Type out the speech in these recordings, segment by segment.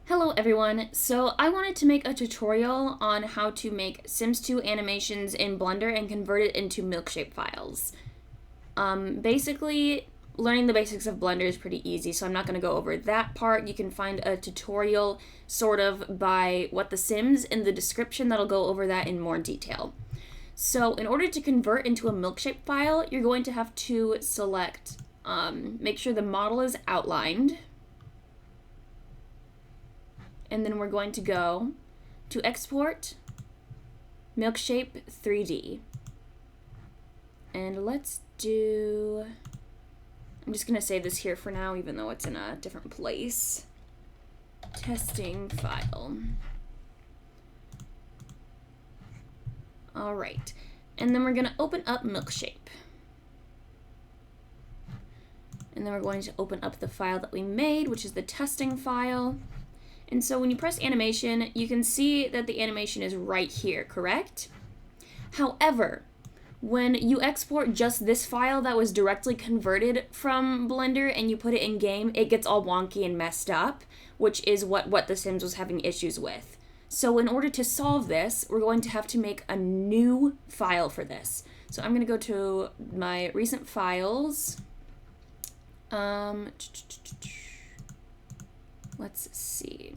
Hello everyone, so I wanted to make a tutorial on how to make Sims 2 animations in Blender and convert it into Milkshape files. Basically, learning the basics of Blender is pretty easy, so I'm not going to go over that part. You can find a tutorial sort of by WhatTheSims in the description that'll go over that in more detail. So in order to convert into a Milkshape file, you're going to have to select, make sure the model is outlined. And then we're going to go to export Milkshape 3D. And let's do, I'm just going to save this here for now, even though it's in a different place. Testing file. All right. And then we're going to open up Milkshape. And then we're going to open up the file that we made, which is the testing file. And so when you press animation, you can see that the animation is right here, correct? However, when you export just this file that was directly converted from Blender and you put it in game, it gets all wonky and messed up, which is what WhatTheSims was having issues with. So in order to solve this, we're going to have to make a new file for this. So I'm going to go to my recent files. Let's see.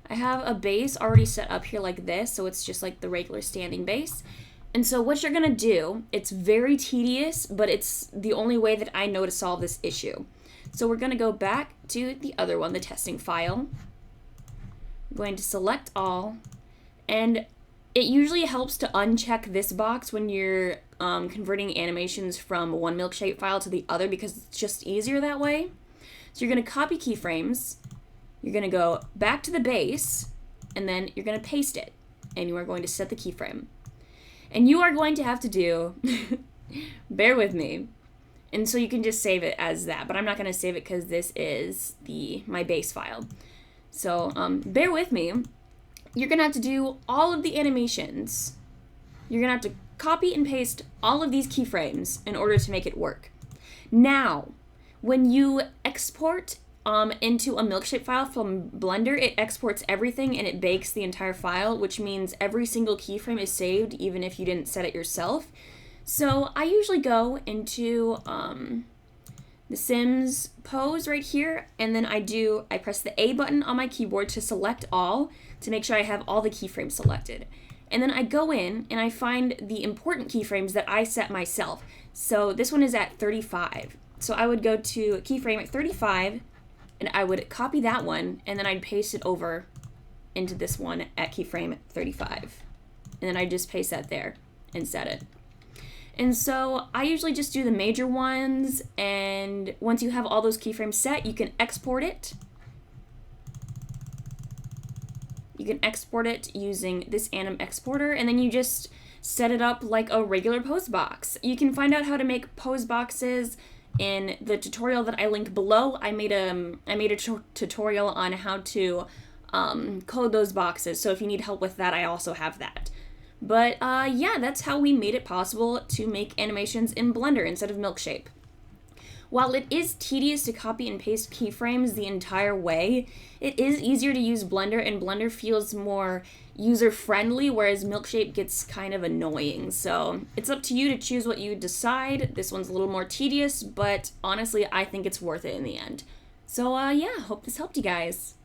I have a base already set up here like this, so it's just like the regular standing base. And so what you're gonna do, it's very tedious, but it's the only way that I know to solve this issue. So we're gonna go back to the other one, the testing file. I'm going to select all, and it usually helps to uncheck this box when you're converting animations from one Milkshape file to the other because it's just easier that way. So you're gonna copy keyframes. You're going to go back to the base, and then you're going to paste it, and you are going to set the keyframe. And you are going to have to do, bear with me, and so you can just save it as that, but I'm not going to save it because this is my base file. So bear with me. You're going to have to do all of the animations. You're going to have to copy and paste all of these keyframes in order to make it work. Now, when you export into a Milkshape file from Blender, it exports everything and it bakes the entire file, which means every single keyframe is saved even if you didn't set it yourself. So I usually go into the Sims pose right here, and then I press the A button on my keyboard to select all, to make sure I have all the keyframes selected. And then I go in and I find the important keyframes that I set myself. So this one is at 35. So I would go to keyframe at 35, and I would copy that one, and then I'd paste it over into this one at keyframe 35. And then I just paste that there and set it. And so I usually just do the major ones, and once you have all those keyframes set, you can export it. You can export it using this anim exporter, and then you just set it up like a regular pose box. You can find out how to make pose boxes in the tutorial that I link below. I made a tutorial on how to code those boxes, so if you need help with that, I also have that. But yeah, that's how we made it possible to make animations in Blender instead of Milkshape. While it is tedious to copy and paste keyframes the entire way, it is easier to use Blender, and Blender feels more user-friendly, whereas Milkshape gets kind of annoying. So it's up to you to choose what you decide. This one's a little more tedious, but honestly, I think it's worth it in the end. So yeah, hope this helped you guys.